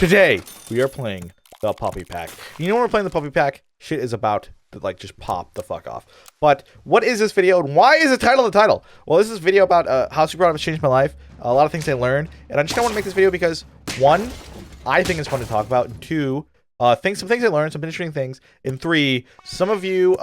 Today, we are playing the Puppy Pack. You know when we're playing the Puppy Pack, shit is about to, like, just pop the fuck off. But what is this video, and why is the title the title? Well, this is a video about how Super Auto has changed my life, a lot of things I learned, and I just kind of want to make this video because, one, I think it's fun to talk about, and two, some things I learned, some interesting things, and three, some of you,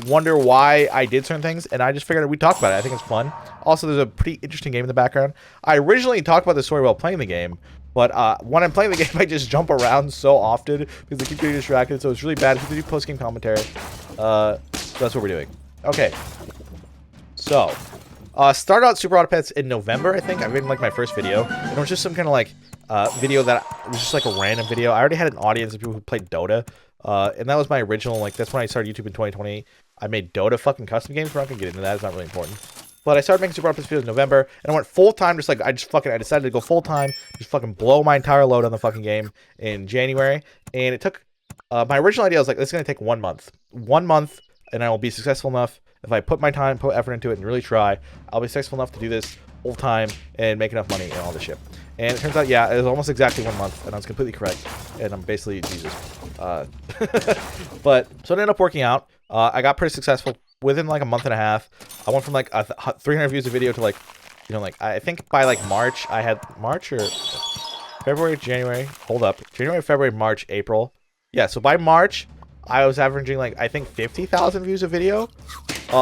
wonder why I did certain things, and I just figured we'd talk about it. I think it's fun. Also, there's a pretty interesting game in the background. I originally talked about the story while playing the game, but when I'm playing the game, I just jump around so often because I keep getting distracted, so it's really bad. If you do post-game commentary, so that's what we're doing. Okay. So, started out Super Auto Pets in November, I think. I made like my first video, and it was just some kind of like video that was just like a random video. I already had an audience of people who played Dota, and that was my original, like, that's when I started YouTube in 2020. I made Dota fucking custom games. We're not gonna get into that. It's not really important. But I started making Super Auto Pets videos in November, and I went full-time, just like, I decided to go full-time, just fucking blow my entire load on the fucking game in January, and it took, my original idea was like, this is gonna take 1 month. 1 month, and I will be successful enough. If I put my time, put effort into it, and really try, I'll be successful enough to do this full-time and make enough money and all this shit. And it turns out, yeah, it was almost exactly 1 month, and I was completely correct. And I'm basically Jesus. But, so it ended up working out. I got pretty successful within like a month and a half. I went from like 300 views a video to like, you know, like, I think by like March, I had March or February, January, hold up. January, February, March, April. Yeah, so by March, I was averaging like, I think 50,000 views a video.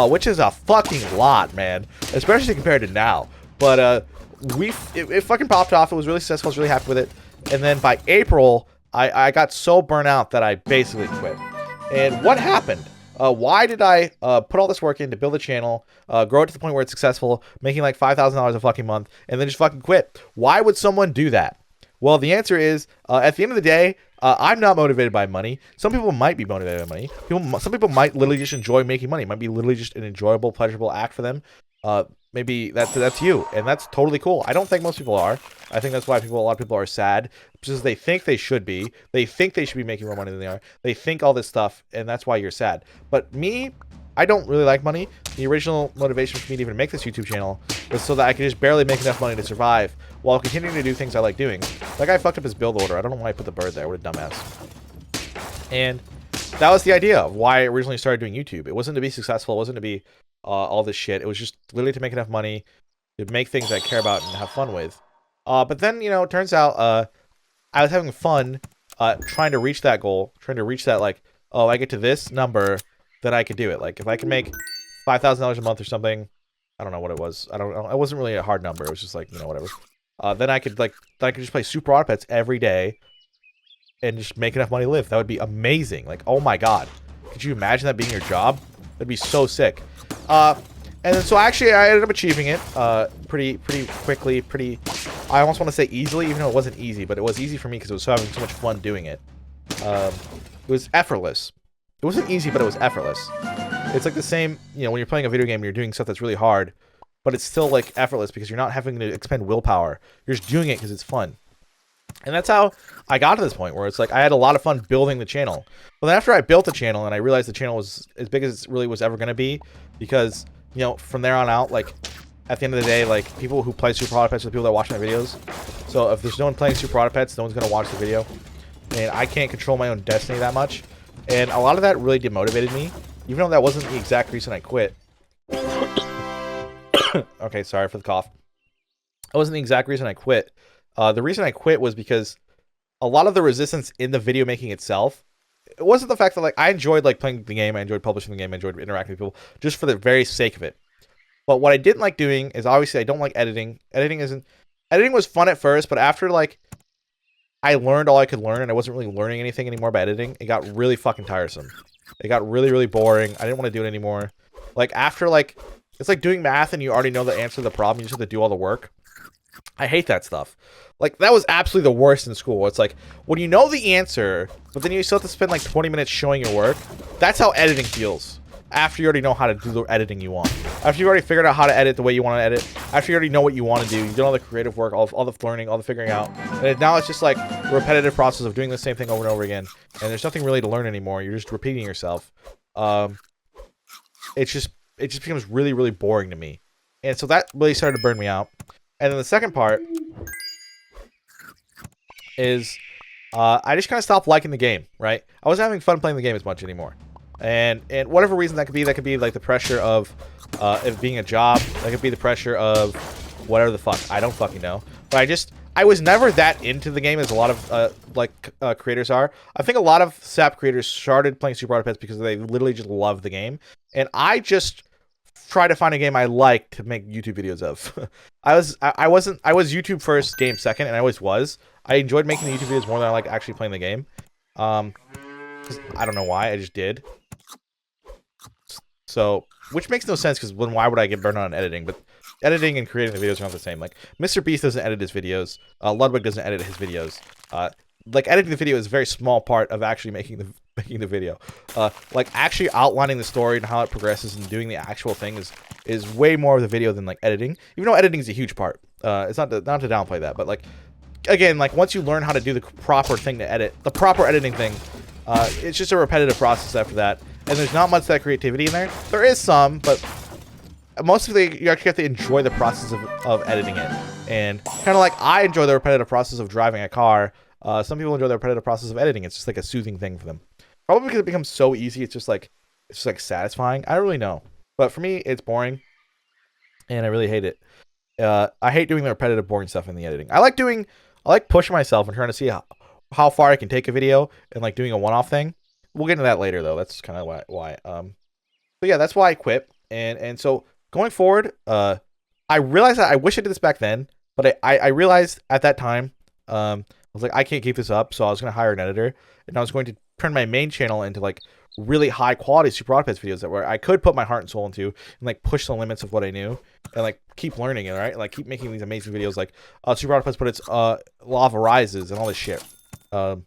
Which is a fucking lot, man. Especially compared to now. But, it fucking popped off. It was really successful. I was really happy with it. And then by April, I got so burnt out that I basically quit. And what happened? Why did I put all this work in to build a channel, grow it to the point where it's successful, making like $5,000 a fucking month, and then just fucking quit? Why would someone do that? Well, the answer is, at the end of the day, I'm not motivated by money. Some people might be motivated by money. Some people might literally just enjoy making money. It might be literally just an enjoyable, pleasurable act for them. Maybe that's you, and that's totally cool. I don't think most people are. I think that's why a lot of people are sad, because they think they should be. They think they should be making more money than they are. They think all this stuff, and that's why you're sad. But me, I don't really like money. The original motivation for me to even make this YouTube channel was so that I could just barely make enough money to survive while continuing to do things I like doing. That guy fucked up his build order. I don't know why I put the bird there. What a dumbass. And that was the idea of why I originally started doing YouTube. It wasn't to be successful. It wasn't to be all this shit. It was just literally to make enough money to make things I care about and have fun with. But then, you know, it turns out I was having fun trying to reach that goal, trying to reach that, like, oh, I get to this number, then I could do it. Like, if I can make $5,000 a month or something, I don't know what it was. I don't know. It wasn't really a hard number. It was just like, you know, whatever. Then I could just play Super Auto Pets every day and just make enough money to live. That would be amazing. Like, oh my god. Could you imagine that being your job? That'd be so sick. And then, so actually I ended up achieving it pretty quickly, I almost want to say easily, even though it wasn't easy, but it was easy for me because I was having so much fun doing it. It was effortless. It wasn't easy, but it was effortless. It's like the same, you know, when you're playing a video game and you're doing stuff that's really hard, but it's still like effortless because you're not having to expend willpower. You're just doing it because it's fun. And that's how I got to this point where it's like I had a lot of fun building the channel. But then after I built the channel and I realized the channel was as big as it really was ever going to be, because, you know, from there on out, like, at the end of the day, like, people who play Super Auto Pets are the people that watch my videos. So if there's no one playing Super Auto Pets, no one's going to watch the video. And I can't control my own destiny that much. And a lot of that really demotivated me, even though that wasn't the exact reason I quit. Okay, sorry for the cough. That wasn't the exact reason I quit. The reason I quit was because a lot of the resistance in the video making itself, it wasn't the fact that, like, I enjoyed, like, playing the game, I enjoyed publishing the game, I enjoyed interacting with people, just for the very sake of it. But what I didn't like doing is, obviously, I don't like editing. Editing was fun at first, but after, like, I learned all I could learn, and I wasn't really learning anything anymore by editing, it got really fucking tiresome. It got really, really boring. I didn't want to do it anymore. Like, after, like, it's like doing math and you already know the answer to the problem, you just have to do all the work. I hate that stuff. Like, that was absolutely the worst in school. It's like, when you know the answer, but then you still have to spend like 20 minutes showing your work. That's how editing feels. After you already know how to do the editing you want. After you've already figured out how to edit the way you want to edit. After you already know what you want to do. You've done all the creative work, all the learning, all the figuring out. And now it's just like a repetitive process of doing the same thing over and over again. And there's nothing really to learn anymore. You're just repeating yourself. It just becomes really, really boring to me. And so that really started to burn me out. And then the second part is I just kind of stopped liking the game, right? I wasn't having fun playing the game as much anymore. And whatever reason that could be like the pressure of it being a job. That could be the pressure of whatever the fuck. I don't fucking know. But I was never that into the game as a lot of creators are. I think a lot of SAP creators started playing Super Auto Pets because they literally just love the game. And I just try to find a game I like to make YouTube videos of. I was YouTube first, game second, and I always was. I enjoyed making the YouTube videos more than I like actually playing the game. 'Cause I don't know why, I just did. So, which makes no sense because why would I get burned on editing? But editing and creating the videos are not the same. Like Mr. Beast doesn't edit his videos. Ludwig doesn't edit his videos. Like editing the video is a very small part of actually making the video. Like actually outlining the story and how it progresses and doing the actual thing is way more of the video than like editing. Even though editing is a huge part. It's not to downplay that, but like again, like once you learn how to do the proper thing to edit, the proper editing thing, it's just a repetitive process after that. And there's not much of that creativity in there. There is some, but most of you actually have to enjoy the process of editing it. And kind of like I enjoy the repetitive process of driving a car, some people enjoy the repetitive process of editing. It's just like a soothing thing for them. Probably because it becomes so easy, it's just like satisfying. I don't really know. But for me, it's boring. And I really hate it. I hate doing the repetitive, boring stuff in the editing. I like pushing myself and trying to see how far I can take a video and like doing a one-off thing. We'll get into that later though. That's kind of why. But yeah, that's why I quit. And so going forward, I realized that I wish I did this back then, but I realized at that time, I was like, I can't keep this up. So I was going to hire an editor and I was going to turn my main channel into like really high quality Super Auto Pets videos that where I could put my heart and soul into and like push the limits of what I knew and like keep learning it, right? Like keep making these amazing videos like Super Auto Pets, but it's lava rises and all this shit. And,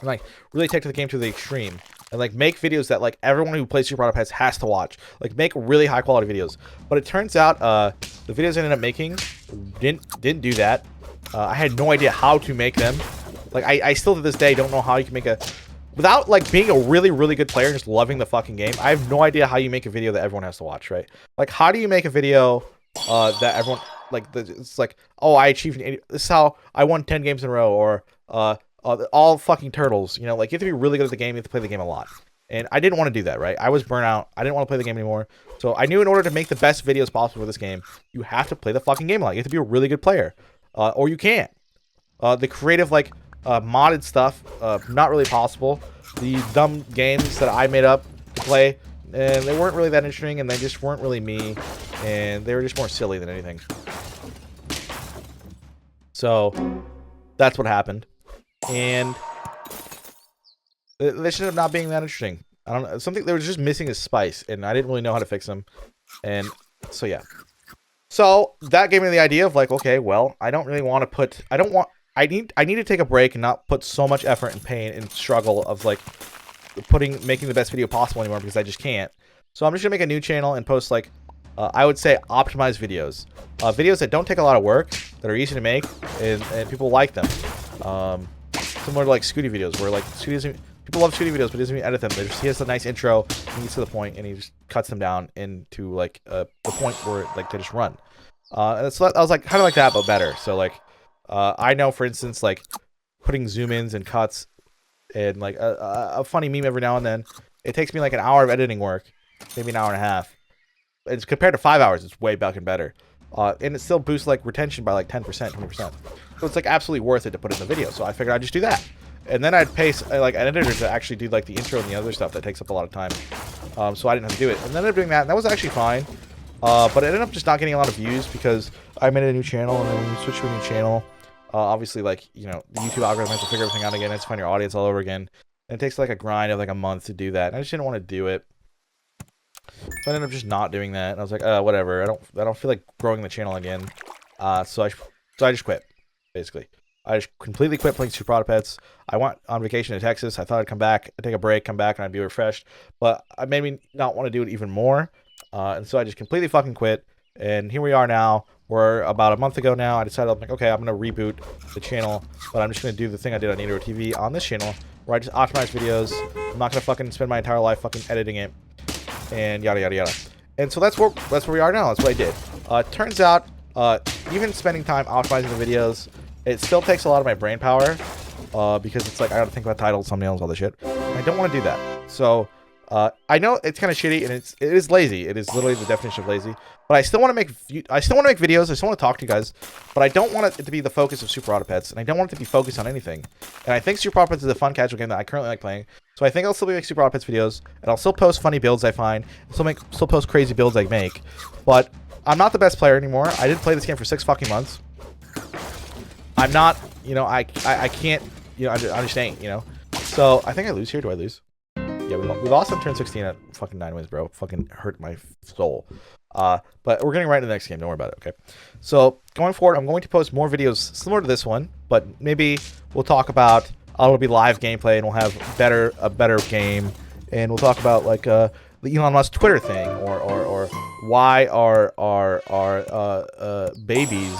like really take to the game to the extreme and like make videos that like everyone who plays Super Auto Pets has to watch. Like make really high quality videos. But it turns out the videos I ended up making didn't do that. I had no idea how to make them. Like I still to this day don't know how you can make a without like being a really really good player and just loving the fucking game. I have no idea how you make a video that everyone has to watch, right? Like how do you make a video that everyone like it's like, oh, I achieved an 80, this is how I won 10 games in a row, or all fucking turtles, you know, like you have to be really good at the game, you have to play the game a lot. And I didn't want to do that, right? I was burnt out. I didn't want to play the game anymore. So I knew in order to make the best videos possible for this game, you have to play the fucking game a lot. You have to be a really good player. Or you can't. The creative, like, modded stuff, not really possible. The dumb games that I made up to play, and they weren't really that interesting, and they just weren't really me. And they were just more silly than anything. So, that's what happened. And they should end up not being that interesting. I don't know. Something they were just missing is spice, and I didn't really know how to fix them. And so yeah. So that gave me the idea of like, okay, well, I don't really want to put. I need to take a break and not put so much effort and pain and struggle of like making the best video possible anymore because I just can't. So I'm just gonna make a new channel and post like I would say optimized videos, videos that don't take a lot of work, that are easy to make, and people like them. Similar to like Scooty videos, where like people love Scooty videos, but he doesn't even edit them. He has a nice intro, he gets to the point, and he just cuts them down into like the point where like they just run. And so I was like kind of like that, but better. So like I know, for instance, like putting zoom ins and cuts and like a funny meme every now and then. It takes me like an hour of editing work, maybe an hour and a half. It's compared to 5 hours, it's way fucking better. And it still boosts like retention by like 10%, 20%. So it's like absolutely worth it to put in the video. So I figured I'd just do that. And then I'd pay like an editor to actually do like the intro and the other stuff that takes up a lot of time. So I didn't have to do it. And then I ended up doing that, and that was actually fine. But it ended up just not getting a lot of views because I made a new channel, and then when you switch to a new channel, obviously like, you know, the YouTube algorithm has to figure everything out again. It has to find your audience all over again. And it takes like a grind of like a month to do that. And I just didn't want to do it. So I ended up just not doing that. And I was like, whatever. I don't feel like growing the channel again. So I just quit, basically. I just completely quit playing Super Auto Pets. I went on vacation to Texas. I thought I'd come back, I'd take a break, come back, and I'd be refreshed. But I made me not want to do it even more. And so I just completely fucking quit. And here we are now. We're about a month ago now. I decided, I'm like, okay, I'm going to reboot the channel. But I'm just going to do the thing I did on Neetoro TV on this channel, where I just optimize videos. I'm not going to fucking spend my entire life fucking editing it. And yada, yada, yada. And so that's where we are now. That's what I did. Turns out, even spending time optimizing the videos It still takes a lot of my brain power because it's like I gotta think about titles, thumbnails, all this shit. And I don't want to do that. So I know it's kind of shitty and it is lazy. It is literally the definition of lazy. But I still want to make videos. I still want to talk to you guys. But I don't want it to be the focus of Super Auto Pets, and I don't want it to be focused on anything. And I think Super Auto Pets is a fun casual game that I currently like playing. So I think I'll still be making Super Auto Pets videos, and I'll still post funny builds I find. Still post crazy builds I make. But I'm not the best player anymore. I didn't play this game for 6 fucking months. I'm not, you know, I can't, you know, understand, you know. So I think I lose here. Do I lose? Yeah, we lost on turn 16 at fucking 9 wins, bro. Fucking hurt my soul. But we're getting right into the next game. Don't worry about it, okay? So going forward, I'm going to post more videos similar to this one, but maybe we'll talk about it'll be live gameplay and we'll have a better game, and we'll talk about like the Elon Musk Twitter thing, or why are babies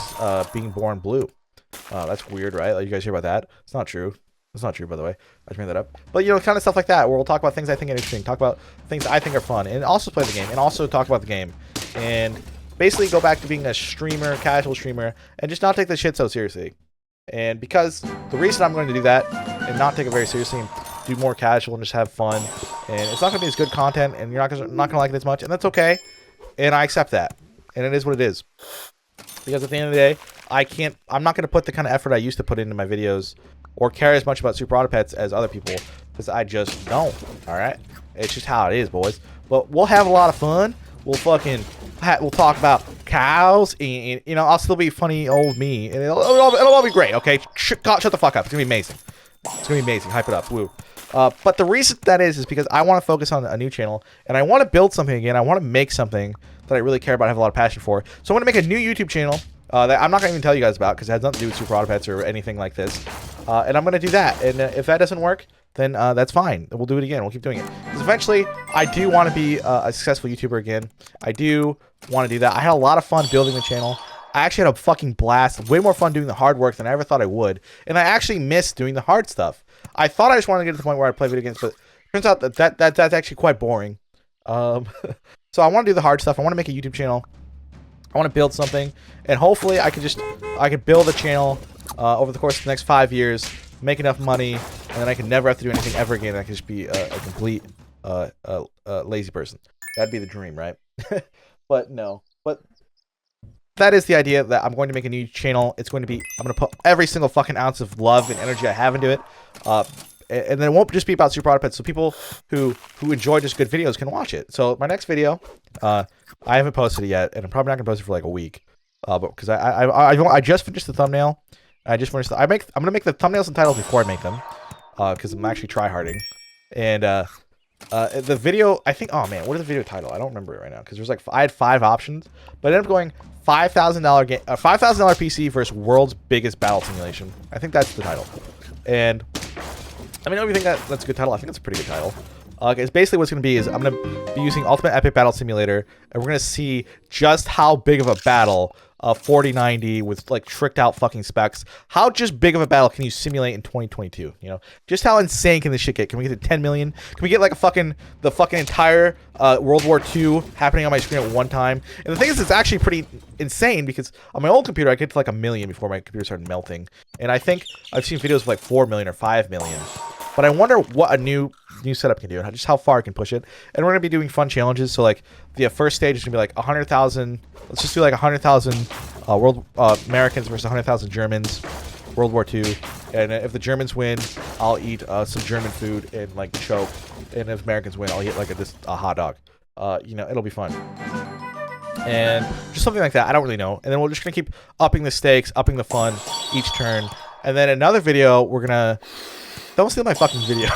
being born blue? That's weird, right? Like, you guys hear about that? It's not true. It's not true, by the way. I just made that up. But, you know, kind of stuff like that, where we'll talk about things I think are interesting, talk about things I think are fun, and also play the game, and also talk about the game. And basically go back to being a streamer, casual streamer, and just not take this shit so seriously. And because the reason I'm going to do that, and not take it very seriously, and do more casual and just have fun, and it's not going to be as good content, and you're not going to like it as much, and that's okay. And I accept that. And it is what it is. Because at the end of the day, I'm not going to put the kind of effort I used to put into my videos or care as much about Super Auto Pets as other people, because I just don't, alright? It's just how it is, boys. But we'll have a lot of fun. We'll talk about cows, and you know, I'll still be funny old me, and it'll all be great, okay? Shut the fuck up. It's going to be amazing. It's going to be amazing. Hype it up. Woo. But the reason that is because I want to focus on a new channel, and I want to build something again. I want to make something that I really care about, have a lot of passion for. So I'm going to make a new YouTube channel that I'm not going to even tell you guys about, because it has nothing to do with Super Auto Pets or anything like this. And I'm going to do that. And if that doesn't work, then that's fine. We'll do it again. We'll keep doing it. Because eventually, I do want to be a successful YouTuber again. I do want to do that. I had a lot of fun building the channel. I actually had a fucking blast. Way more fun doing the hard work than I ever thought I would. And I actually miss doing the hard stuff. I thought I just wanted to get to the point where I'd play video games, but it turns out that's actually quite boring. So I want to do the hard stuff. I want to make a YouTube channel. I want to build something, and hopefully I could build a channel over the course of the next 5 years, make enough money, and then I can never have to do anything ever again. I can just be a complete lazy person. That'd be the dream, right? But no. But that is the idea, that I'm going to make a new channel. It's going to be, I'm going to put every single fucking ounce of love and energy I have into it. And then it won't just be about Super Auto Pets, so people who enjoy just good videos can watch it. So my next video, I haven't posted it yet, and I'm probably not gonna post it for like a week, but because I just finished the thumbnail. I'm gonna make the thumbnails and titles before I make them, because I'm actually tryharding. And the video, I think, oh man, what is the video title? I don't remember it right now, because there's like, I had 5 options, but I ended up going $5,000 game, $5,000 PC versus world's biggest battle simulation. I think that's the title. And I mean, if you think that's a good title, I think it's a pretty good title. It's basically what's going to be is I'm going to be using Ultimate Epic Battle Simulator, and we're going to see just how big of a battle 4090 with like tricked out fucking specs. How just big of a battle can you simulate in 2022? You know, just how insane can this shit get? Can we get to 10 million? Can we get like the fucking entire World War II happening on my screen at one time? And the thing is, it's actually pretty insane, because on my old computer I get to like 1 million before my computer started melting, and I think I've seen videos of like 4 million or 5 million. But I wonder what a new setup can do, and just how far I can push it. And we're gonna be doing fun challenges. So like the first stage is gonna be like 100,000. Let's just do like 100,000 Americans versus 100,000 Germans, World War II. And if the Germans win, I'll eat some German food and like choke. And if Americans win, I'll eat like a hot dog. You know, it'll be fun. And just something like that. I don't really know. And then we're just gonna keep upping the stakes, upping the fun each turn. And then another video, we're gonna. Don't steal my fucking video.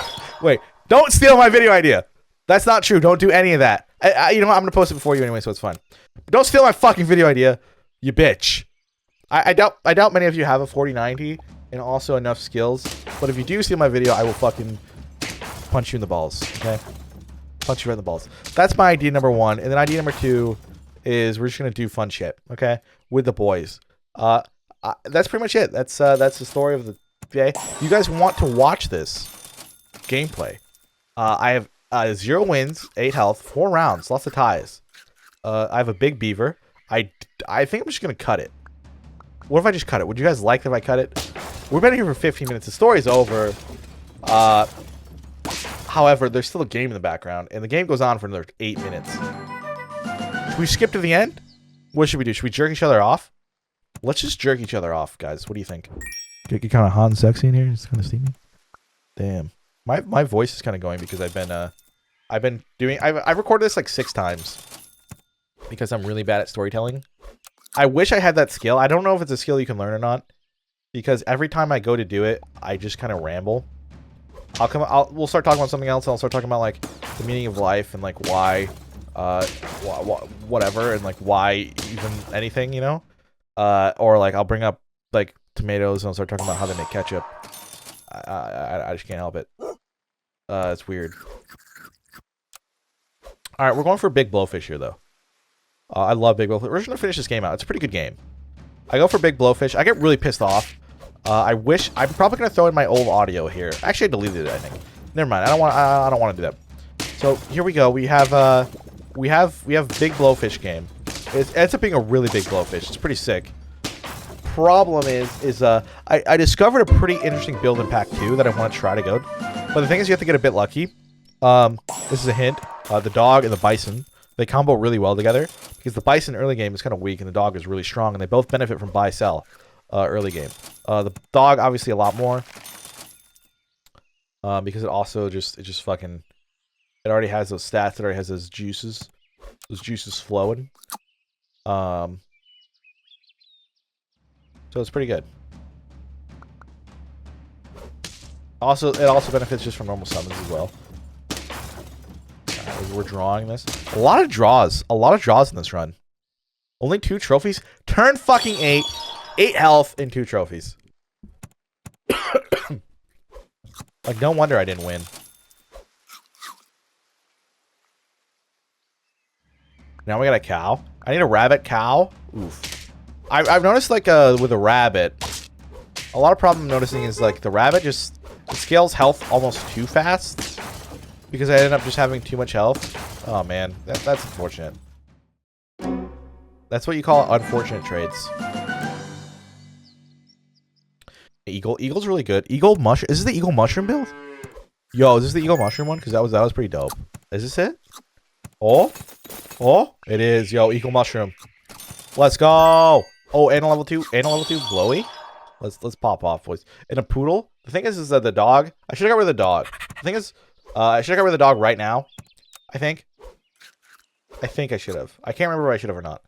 Wait, don't steal my video idea. That's not true. Don't do any of that. You know what? I'm going to post it before you anyway, so it's fine. But don't steal my fucking video idea, you bitch. I doubt many of you have a 4090 and also enough skills. But if you do steal my video, I will fucking punch you in the balls, okay? Punch you right in the balls. That's my idea number 1. And then idea number 2 is we're just going to do fun shit, okay? With the boys. That's pretty much it. That's the story of the... Okay, you guys want to watch this gameplay. I have 0 wins, 8 health, 4 rounds, lots of ties. I have a big beaver. I think I'm just gonna cut it. What if I just cut it? Would you guys like if I cut it? We've been here for 15 minutes. The story's over. However, there's still a game in the background, and the game goes on for another 8 minutes. Should we skip to the end? What should we do? Should we jerk each other off? Let's just jerk each other off, guys. What do you think? Get kind of hot and sexy in here. It's kind of steamy. Damn. My voice is kind of going because I've recorded this like 6 times because I'm really bad at storytelling. I wish I had that skill. I don't know if it's a skill you can learn or not because every time I go to do it, I just kind of ramble. We'll start talking about something else. And I'll start talking about like the meaning of life and like why, whatever, and like why even anything, you know, or like I'll bring up like tomatoes and I'll start talking about how they make ketchup. I just can't help it. It's weird. All right, we're going for Big Blowfish here though. I love Big Blowfish. We're just gonna finish this game out. It's a pretty good game. I go for Big Blowfish. I get really pissed off. I'm probably gonna throw in my old audio here. Actually, I deleted it. I think. Never mind. I don't want to do that. So here we go. We have Big Blowfish game. It ends up being a really big blowfish. It's pretty sick. Problem is I discovered a pretty interesting build in Pack 2 that I want to try to go. But the thing is, you have to get a bit lucky. This is a hint. The dog and the bison, they combo really well together because the bison early game is kind of weak and the dog is really strong, and they both benefit from buy-sell early game. The dog obviously a lot more because it already has those stats. It already has those juices flowing. So it's pretty good. It also benefits just from normal summons as well. We're drawing this. A lot of draws in this run. Only 2 trophies. Turn fucking 8. 8 health and 2 trophies. Like, no wonder I didn't win. Now we got a cow. I need a rabbit cow. Oof. I've noticed, like, with a rabbit, a lot of problem I'm noticing is, like, the rabbit it scales health almost too fast. Because I ended up just having too much health. Oh, man. That's unfortunate. That's what you call unfortunate trades. Eagle's really good. Eagle mushroom. Is this the eagle mushroom build? Yo, is this the eagle mushroom one? Because that was pretty dope. Is this it? Oh, it is. Yo, eagle mushroom. Let's go. Oh, and a level 2. And a level 2 blowy. Let's pop off, boys. And a poodle. The thing is that the dog. I should have got rid of the dog. The thing is, I should have got rid of the dog right now. I think I should have. I can't remember if I should have or not.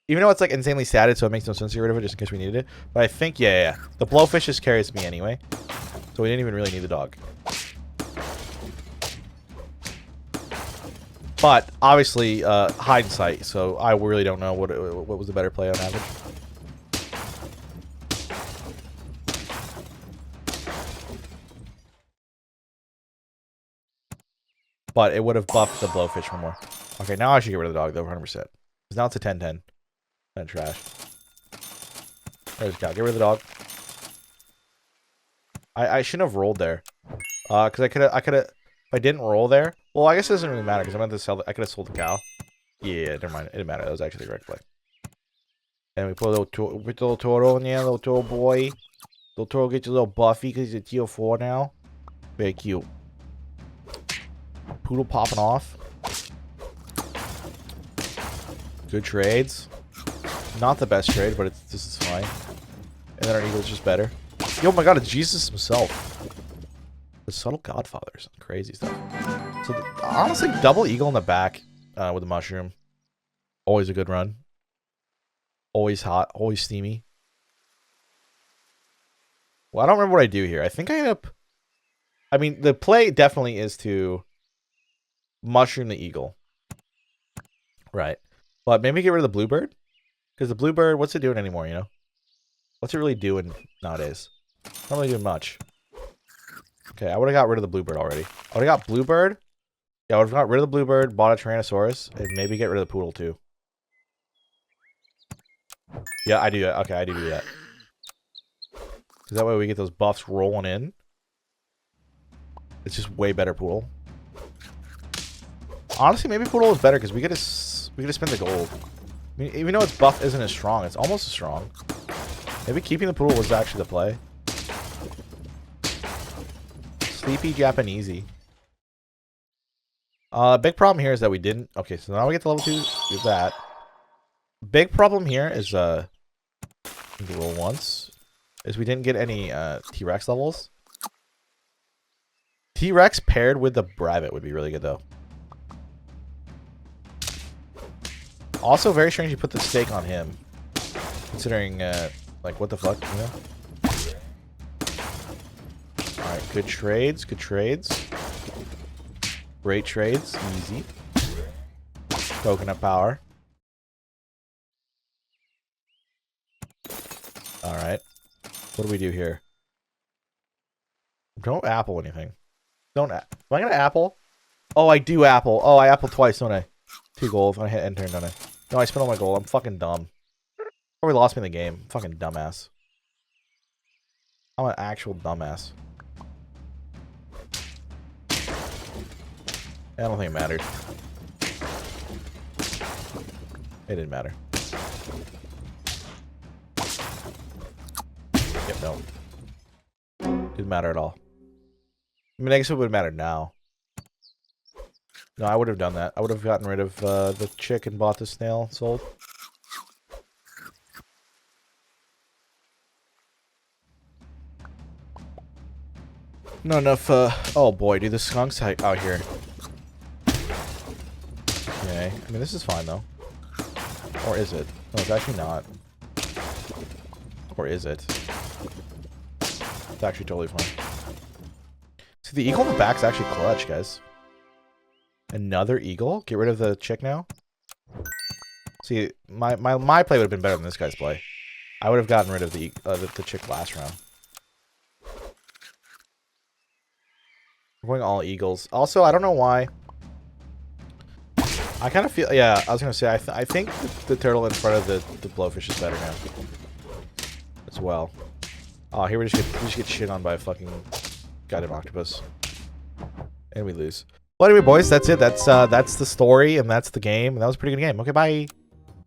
Even though it's like insanely statted, so it makes no sense to get rid of it just in case we needed it. But I think, yeah. The blowfish just carries me anyway. So we didn't even really need the dog. But, obviously, hindsight. So I really don't know what was the better play on average. But it would have buffed the blowfish for more. Okay, now I should get rid of the dog, though, 100%. Because now it's a 10-10. And trash. There's the cow. Get rid of the dog. I shouldn't have rolled there. Because I could have... If I didn't roll there... Well, I guess it doesn't really matter, because I meant to sell... I could have sold the cow. Yeah, never mind. It didn't matter. That was actually the correct play. And we put a little Toro in there, little Toro boy. Little Toro gets a little buffy, because he's a tier 4 now. Very cute. Poodle popping off. Good trades. Not the best trade, but this is fine. And then our eagle's just better. Yo, my god, it's Jesus himself. The subtle godfathers. Crazy stuff. So, honestly, double eagle in the back with the mushroom. Always a good run. Always hot. Always steamy. Well, I don't remember what I do here. I think I end up... I mean, the play definitely is to mushroom the eagle. Right. But maybe get rid of the bluebird? Because the bluebird, what's it doing anymore, you know? What's it really doing nowadays? Not really doing much. Okay, I would have got rid of the bluebird already. I would have got bluebird. Yeah, I would have got rid of the bluebird, bought a Tyrannosaurus, and maybe get rid of the poodle too. Yeah, I do that. Okay, I do that. Because that way we get those buffs rolling in. It's just way better poodle. Honestly, maybe poodle is better because we get to spend the gold. I mean, even though its buff isn't as strong, it's almost as strong. Maybe keeping the pool was actually the play. Sleepy Japanesey. Big problem here is that we didn't... Okay, so now we get to level 2. Do that. Big problem here is, roll once. Is we didn't get any, T-Rex levels. T-Rex paired with the Brabit would be really good, though. Also, very strange you put the stake on him. Considering, like, what the fuck, you know? Alright, good trades, good trades. Great trades, easy. Coconut power. Alright. What do we do here? Don't apple anything. Don't am I gonna apple? Oh, I do apple. Oh, I apple twice, don't I? 2 gold. I hit enter, don't I? No, I spent all my gold. I'm fucking dumb. Probably lost me in the game. Fucking dumbass. I'm an actual dumbass. I don't think it mattered. It didn't matter. Yep, no. Didn't matter at all. I mean, I guess it would have mattered now. No, I would have done that. I would have gotten rid of the chick and bought the snail sold. Not enough, oh boy, dude, the skunk's out here. Okay, I mean, this is fine, though. Or is it? No, it's actually not. Or is it? It's actually totally fine. See, the eagle in the back's actually clutch, guys. Another eagle? Get rid of the chick now? See, my play would have been better than this guy's play. I would have gotten rid of the chick last round. We're going all eagles. Also, I don't know why. I kind of feel... Yeah, I was going to say, I think the turtle in front of the blowfish is better now. As well. Oh, here we just get shit on by a fucking goddamn octopus. And we lose. Well, anyway, boys, that's it. That's the story, and that's the game. And that was a pretty good game. Okay, bye.